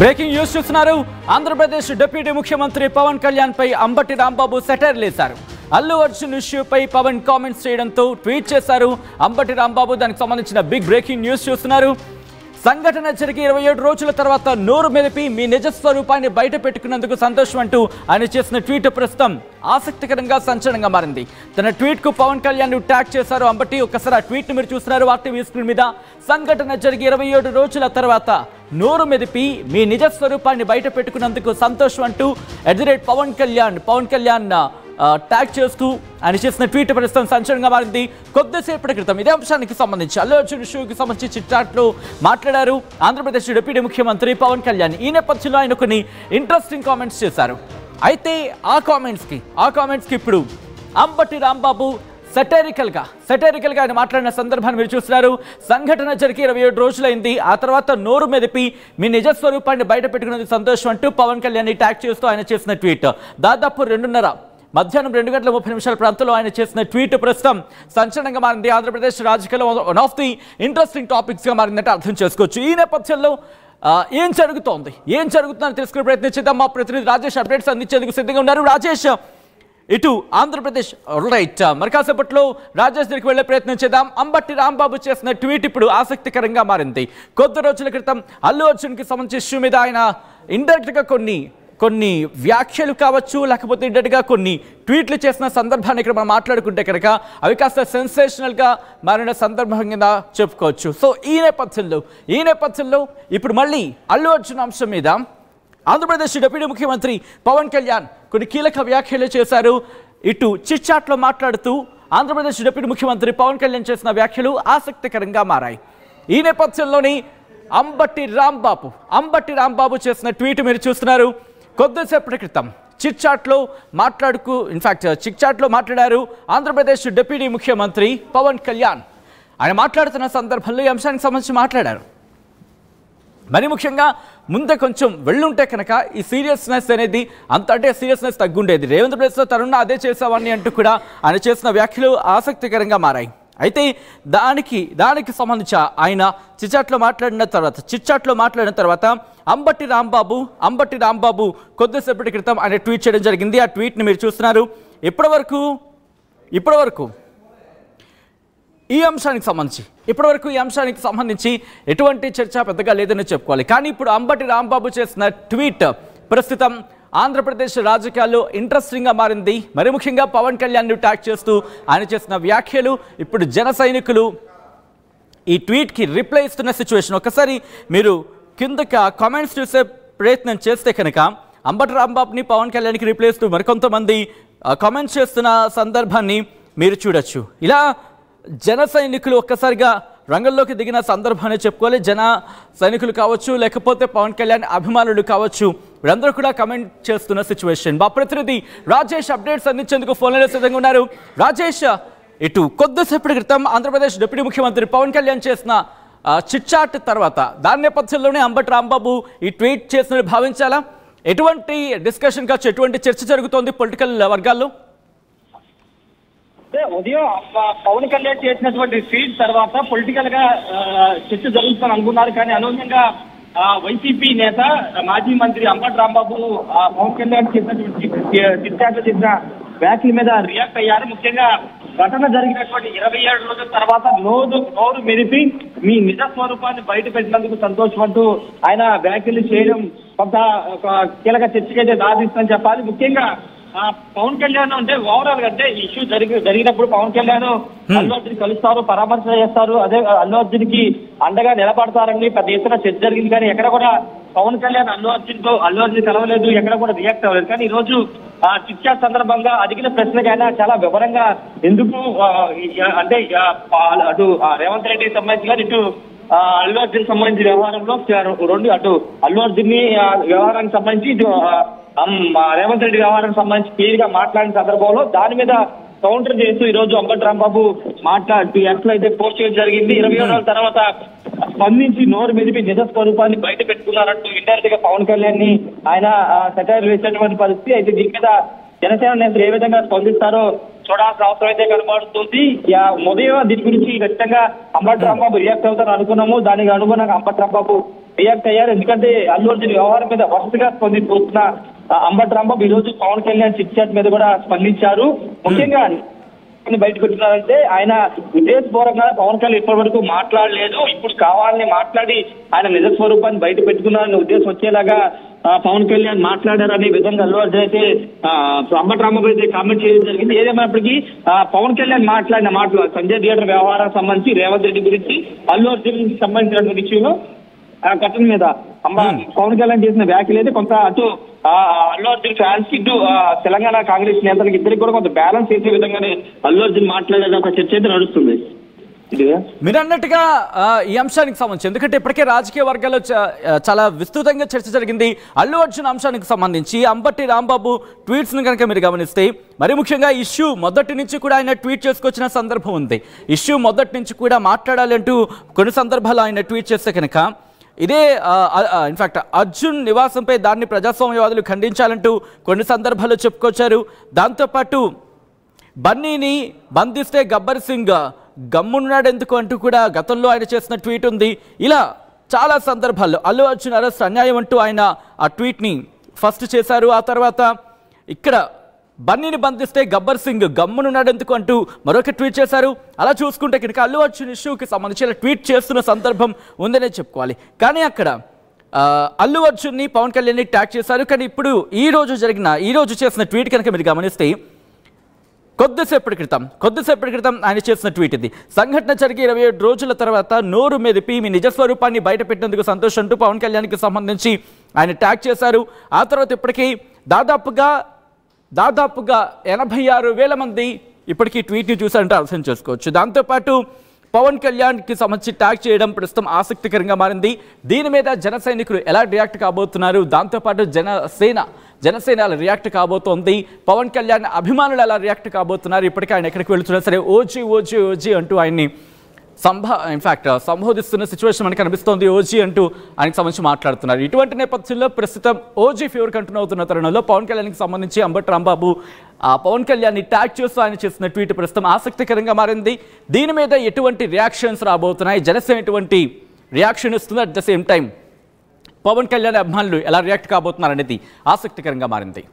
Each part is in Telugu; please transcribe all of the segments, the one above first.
బ్రేకింగ్ న్యూస్ చూస్తున్నారు. ఆంధ్రప్రదేశ్ డిప్యూటీ ముఖ్యమంత్రి పవన్ కళ్యాణ్ పై అంబటి రాంబాబు సెటైర్ లేశారు. అల్లు అర్జున్ ఇష్యూపై పవన్ కామెంట్స్ చేయడంతో ట్వీట్ చేశారు అంబటి రాంబాబు. దానికి సంబంధించిన బిగ్ బ్రేకింగ్ న్యూస్ చూస్తున్నారు. సంఘటన జరిగి 27 రోజుల తర్వాత నోరు మెదిపి మీ నిజ స్వరూపాన్ని బయట పెట్టుకున్నందుకు సంతోషం అంటూ ఆయన చేసిన ట్వీట్ ప్రస్తుతం ఆసక్తికరంగా సంచలనంగా మారింది. తన ట్వీట్ కు పవన్ కళ్యాణ్ ట్యాగ్ చేశారు అంబటి. ఒక్కసారి ఆ ట్వీట్ ని మీరు చూస్తున్నారు ఆర్టీవీ స్క్రీన్ మీద. సంఘటన జరిగి 27 రోజుల తర్వాత నోరు మెదిపి మీ నిజ స్వరూపాన్ని బయట పెట్టుకున్నందుకు సంతోషం అంటూ @పవన్ కళ్యాణ్ ట్యాగ్ చేస్తూ ఆయన చేసిన ట్వీట్ ప్రస్తుతం సంచలనంగా మారింది. కొద్దిసేపటి క్రితం ఇదే అంశానికి సంబంధించి అల్లు అర్జున్ ఇష్యూకి సంబంధించి చిట్చాట్లో మాట్లాడారు ఆంధ్రప్రదేశ్ డిప్యూటీ ముఖ్యమంత్రి పవన్ కళ్యాణ్. ఈ నేపథ్యంలో ఆయన కొన్ని ఇంట్రెస్టింగ్ కామెంట్స్ చేశారు. అయితే ఆ కామెంట్స్కి ఇప్పుడు అంబటి రాంబాబు సెటైరికల్గా ఆయన మాట్లాడిన సందర్భాన్ని మీరు చూస్తున్నారు. సంఘటన జరిగి 27 రోజులైంది. ఆ తర్వాత నోరు మెదిపి మీ నిజ స్వరూపాన్ని బయట పెట్టుకునేందుకు సంతోషం అంటూ పవన్ కళ్యాణ్ ట్యాగ్ చేస్తూ ఆయన చేసిన ట్వీట్ దాదాపు మధ్యాహ్నం 2:30 ప్రాంతంలో ఆయన చేసిన ట్వీట్ ప్రస్తుతం సంచలనంగా మారింది. ఆంధ్రప్రదేశ్ రాజకీయాల్లో వన్ ఆఫ్ ది ఇంట్రెస్టింగ్ టాపిక్స్గా మారిందంటే అర్థం చేసుకోవచ్చు. ఈ నేపథ్యంలో ఏం జరుగుతుందని తెలుసుకునే ప్రయత్నించేద్దాం. మా ప్రతినిధి రాజేష్ అప్డేట్స్ అందించేందుకు సిద్ధంగా ఉన్నారు. రాజేష్, ఇటు ఆంధ్రప్రదేశ్ రైట్ మరి కాసేపట్లో రాజేష్ దగ్గరికి వెళ్లే ప్రయత్నం చేద్దాం. అంబటి రాంబాబు చేసిన ట్వీట్ ఇప్పుడు ఆసక్తికరంగా మారింది. కొద్ది రోజుల క్రితం అల్లు అర్జున్కి సంబంధించిన ఇష్యూ మీద ఆయన ఇండైరెక్ట్గా కొన్ని వ్యాఖ్యలు కావచ్చు, లేకపోతే ఇండైరెక్ట్గా కొన్ని ట్వీట్లు చేసిన సందర్భాన్ని ఇక్కడ మనం మాట్లాడుకుంటే కనుక అవి కాస్త సెన్సేషనల్గా మారిన సందర్భం కింద చెప్పుకోవచ్చు. సో ఈ నేపథ్యంలో ఇప్పుడు మళ్ళీ అల్లు అర్జున్ అంశం మీద ఆంధ్రప్రదేశ్ డిప్యూటీ ముఖ్యమంత్రి పవన్ కళ్యాణ్ కొన్ని కీలక వ్యాఖ్యలు చేశారు. ఇటు చిట్చాట్లో మాట్లాడుతూ ఆంధ్రప్రదేశ్ డిప్యూటీ ముఖ్యమంత్రి పవన్ కళ్యాణ్ చేసిన వ్యాఖ్యలు ఆసక్తికరంగా మారాయి. ఈ నేపథ్యంలోని అంబటి రాంబాబు చేసిన ట్వీట్ మీరు చూస్తున్నారు. కొద్దిసేపటి క్రితం చిట్చాట్లో మాట్లాడారు ఆంధ్రప్రదేశ్ డిప్యూటీ ముఖ్యమంత్రి పవన్ కళ్యాణ్. ఆయన మాట్లాడుతున్న సందర్భంలో ఈ అంశానికి సంబంధించి మాట్లాడారు. మరి ముఖ్యంగా ముందే కొంచెం వెళ్ళుంటే కనుక ఈ సీరియస్నెస్ అనేది సీరియస్నెస్ తగ్గుండేది. రేవంత్ ప్లేస్లో తరుణ అదే చేసావని అంటూ కూడా ఆయన చేసిన వ్యాఖ్యలు ఆసక్తికరంగా మారాయి. అయితే దానికి సంబంధించి ఆయన చిట్చాట్లో మాట్లాడిన తర్వాత అంబటి రాంబాబు కొద్దిసేపటి క్రితం ఆయన ట్వీట్ చేయడం జరిగింది. ఆ ట్వీట్ని మీరు చూస్తున్నారు. ఇప్పటివరకు ఈ అంశానికి సంబంధించి ఎటువంటి చర్చ పెద్దగా లేదని చెప్పుకోవాలి. కానీ ఇప్పుడు అంబటి రాంబాబు చేసిన ట్వీట్ ప్రస్తుతం ఆంధ్రప్రదేశ్ రాజకీయాల్లో ఇంట్రెస్టింగ్గా మారింది. మరి ముఖ్యంగా పవన్ కళ్యాణ్ ట్యాగ్ చేస్తూ ఆయన చేసిన వ్యాఖ్యలు ఇప్పుడు జన సైనికులు ఈ ట్వీట్కి రిప్లై ఇస్తున్న సిచ్యువేషన్. ఒకసారి మీరు కిందకి కామెంట్స్ చూసే ప్రయత్నం చేస్తే కనుక అంబటి రాంబాబుని పవన్ కళ్యాణ్కి రిప్లై ఇస్తూ మరికొంతమంది కామెంట్స్ చేస్తున్న సందర్భాన్ని మీరు చూడొచ్చు. ఇలా జన సైనికులు ఒక్కసారిగా రంగంలోకి దిగిన సందర్భాన్ని చెప్పుకోవాలి. జన సైనికులు కావచ్చు, లేకపోతే పవన్ కళ్యాణ్ అభిమానులు కావచ్చు, వీరందరూ కూడా కమెంట్ చేస్తున్న సిచ్యువేషన్. మా ప్రతినిధి రాజేష్ అప్డేట్స్ అందించేందుకు ఫోన్లో సిద్ధంగా ఉన్నారు. రాజేష్, ఇటు కొద్దిసేపటి క్రితం ఆంధ్రప్రదేశ్ డిప్యూటీ ముఖ్యమంత్రి పవన్ కళ్యాణ్ చేసిన చిట్చాట్ తర్వాత దాని నేపథ్యంలోనే అంబటి రాంబాబు ఈ ట్వీట్ చేసిన భావించాలా? ఎటువంటి డిస్కషన్ కావచ్చు, ఎటువంటి చర్చ జరుగుతోంది పొలిటికల్ వర్గాల్లో? ఉదయం పవన్ కళ్యాణ్ చేసినటువంటి ట్వీట్ తర్వాత పొలిటికల్ గా చర్చ జరుగుతుందని అనుకున్నారు. కానీ అనూహ్యంగా వైసీపీ నేత మాజీ మంత్రి అంబటి రాంబాబు పవన్ కళ్యాణ్ చేసినటువంటి చిట్చాట్లో చేసిన వ్యాఖ్యల మీద రియాక్ట్ అయ్యారు. ముఖ్యంగా ఘటన జరిగినటువంటి 27 రోజుల తర్వాత నోరు మెదిపి మీ నిజ స్వరూపాన్ని బయట పెట్టినందుకు సంతోషం అంటూ ఆయన వ్యాఖ్యలు చేయడం కొంత కీలక చర్చకైతే దారిస్తుందని చెప్పాలి. ముఖ్యంగా పవన్ కళ్యాణ్ అంటే ఓవరాల్ గా అంటే ఇష్యూ జరిగినప్పుడు పవన్ కళ్యాణ్ అల్లు అర్జున్ కలుస్తారు, పరామర్శ చేస్తారు, అదే అల్లు అర్జున్ కి అండగా నిలబడతారని పెద్ద ఎత్తున చర్చ జరిగింది. కానీ ఎక్కడ కూడా పవన్ కళ్యాణ్ అల్లు అర్జున్ కలవలేదు, ఎక్కడ కూడా రియాక్ట్ అవ్వలేదు. కానీ ఈ రోజు చిట్చాట్ సందర్భంగా అడిగిన ప్రశ్నకైనా చాలా వివరంగా ఎందుకు అంటే అటు రేవంత్ రెడ్డికి సంబంధించి కానీ ఇటు అల్లు అర్జున్ సంబంధించిన వ్యవహారంలో అటు అల్లు అర్జున్ వ్యవహారానికి సంబంధించి ఇటు రేవంత్ రెడ్డి వ్యవహారానికి సంబంధించి క్లియర్ గా మాట్లాడిన సందర్భంలో దాని మీద కౌంటర్ చేస్తూ ఈ రోజు అంబటి రాంబాబు మాట్లాడుతూ ఎట్లయితే పోస్ట్ చేయడం జరిగింది. 27 రోజుల తర్వాత స్పందించి నోరు మెదిపి నిజ స్వరూపాన్ని బయట పెట్టుకున్నారంటూ ఇండైరెక్ట్ గా పవన్ కళ్యాణ్ ని ఆయన సెటైర్ వేసినటువంటి పరిస్థితి. అయితే దీని మీద జనసేన నేతలు ఏ విధంగా స్పందిస్తారో చూడాల్సిన అవసరం అయితే కనబడుతుంది. ఉదయం దీని గురించి ఖచ్చితంగా అంబటి రాంబాబు రియాక్ట్ అవుతారని అనుకున్నాము. దానికి అనుగుణంగా అంబటి రాంబాబు రియాక్ట్ అయ్యారు. ఎందుకంటే అల్లు అర్జున్ వ్యవహారం మీద వరుసగా స్పందిస్తున్న అంబటి రాంబాబు ఈ రోజు పవన్ కళ్యాణ్ చిట్ చాట్ మీద కూడా స్పందించారు. ముఖ్యంగా బయటకు వచ్చినారంటే ఆయన ఉద్దేశపూర్వకంగా పవన్ కళ్యాణ్ ఇప్పటి వరకు మాట్లాడలేదు, ఇప్పుడు కావాలని మాట్లాడి ఆయన నిజ స్వరూపాన్ని బయట పెట్టుకున్నారనే ఉద్దేశం వచ్చేలాగా పవన్ కళ్యాణ్ మాట్లాడారనే విధంగా అల్లు అర్జున్ అయితే అంబటి రాంబాబు అయితే కామెంట్ చేయడం జరిగింది. ఏదేమైనప్పటికీ పవన్ కళ్యాణ్ మాట్లాడిన మాటలు సంజయ్ థియేటర్ వ్యవహారానికి సంబంధించి రేవంత్ రెడ్డి గురించి అల్లు అర్జున్ సంబంధించిన విషయంలో ఘటన మీద పవన్ కళ్యాణ్ చేసిన వ్యాఖ్యలు అయితే కొంత అటు అల్లు అర్జున్ ఫ్యాన్స్ ఇటు తెలంగాణ కాంగ్రెస్ నేతలకు ఇద్దరికి కూడా కొంత బ్యాలెన్స్ చేసే విధంగానే అల్లు అర్జున్ మాట్లాడేది ఒక చర్చ అయితే నడుస్తుంది. మీరు అన్నట్టుగా ఈ అంశానికి సంబంధించి, ఎందుకంటే ఇప్పటికే రాజకీయ వర్గాల్లో చాలా విస్తృతంగా చర్చ జరిగింది అల్లు అర్జున్ అంశానికి సంబంధించి. అంబటి రాంబాబు ట్వీట్స్ ను కనుక మీరు గమనిస్తే, మరి ముఖ్యంగా ఇష్యూ మొదటి నుంచి కూడా ఆయన ట్వీట్ చేసుకొచ్చిన సందర్భం ఉంది. ఇష్యూ మొదటి నుంచి కూడా మాట్లాడాలంటూ కొన్ని సందర్భాలు ఆయన ట్వీట్ చేస్తే కనుక ఇదే ఇన్ఫాక్ట్ అర్జున్ నివాసంపై దాన్ని ప్రజాస్వామ్యవాదులు ఖండించాలంటూ కొన్ని సందర్భాల్లో చెప్పుకొచ్చారు. దాంతోపాటు బన్నీని బంధిస్తే గబ్బర్ సింగ్ గమ్మున్నాడు ఎందుకు అంటూ కూడా గతంలో ఆయన చేసిన ట్వీట్ ఉంది. ఇలా చాలా సందర్భాల్లో అల్లు అర్జున్ అరెస్ట్ అన్యాయం అంటూ ఆయన ఆ ట్వీట్ని ఫస్ట్ చేశారు. ఆ తర్వాత ఇక్కడ బన్నీని బంధిస్తే గబ్బర్ సింగ్ గమ్మునున్నాడు ఎందుకు అంటూ మరొక ట్వీట్ చేశారు. అలా చూసుకుంటే కనుక అల్లు అర్జున్ ఇష్యూకి సంబంధించి ట్వీట్ చేస్తున్న సందర్భం ఉందనే చెప్పుకోవాలి. కానీ అక్కడ అల్లు అర్జున్ని పవన్ కళ్యాణ్ని ట్యాగ్ చేశారు. కానీ ఇప్పుడు ఈ రోజు చేసిన ట్వీట్ కనుక మీరు గమనిస్తే కొద్దిసేపటి క్రితం ఆయన చేసిన ట్వీట్ ఇది. సంఘటన జరిగి 27 రోజుల తర్వాత నోరు మెదిపి మీ నిజస్వరూపాన్ని బయటపెట్టేందుకు సంతోషం అంటూ పవన్ కళ్యాణ్కి సంబంధించి ఆయన ట్యాగ్ చేశారు. ఆ తర్వాత ఇప్పటికీ దాదాపుగా 86,000 మంది ఇప్పటికీ ట్వీట్ని చూసారంటే అర్థం చేసుకోవచ్చు. దాంతోపాటు పవన్ కళ్యాణ్కి సంబంధించి ట్యాగ్ చేయడం ప్రస్తుతం ఆసక్తికరంగా మారింది. దీని మీద జన సైనికులు ఎలా రియాక్ట్ కాబోతున్నారు, దాంతోపాటు జనసేన అలా రియాక్ట్ కాబోతోంది, పవన్ కళ్యాణ్ అభిమానులు ఎలా రియాక్ట్ కాబోతున్నారు, ఇప్పటికీ ఆయన ఎక్కడికి వెళ్తున్నా సరే ఓజీ అంటూ ఆయన్ని సంబోధిస్తున్న సిచ్యువేషన్ మనకు కనిపిస్తోంది. ఓజీ అంటూ ఆయనకు సంబంధించి మాట్లాడుతున్నారు. ఇటువంటి నేపథ్యంలో ప్రస్తుతం ఓజీ ఫీవర్ కంటిన్యూ అవుతున్న తరుణంలో పవన్ కళ్యాణ్కి సంబంధించి అంబటి రాంబాబు పవన్ కళ్యాణ్ని ట్యాగ్ చేస్తూ ఆయన చేసిన ట్వీట్ ప్రస్తుతం ఆసక్తికరంగా మారింది. దీని మీద ఎటువంటి రియాక్షన్స్ రాబోతున్నాయి, జనసేన ఎటువంటి రియాక్షన్ ఇస్తుంది, at the same time Pawan Kalyan అభిమానులు ఎలా రియాక్ట్ కాబోతున్నారు అనేది ఆసక్తికరంగా మారింది.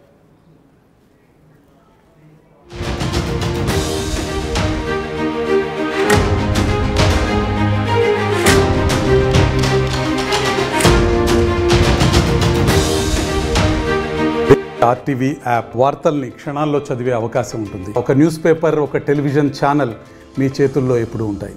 ఆర్టీవీ యాప్ వార్తల్ని క్షణాల్లో చదివే అవకాశం ఉంటుంది. ఒక న్యూస్ పేపర్, ఒక టెలివిజన్ ఛానల్ మీ చేతుల్లో ఎప్పుడూ ఉంటాయి.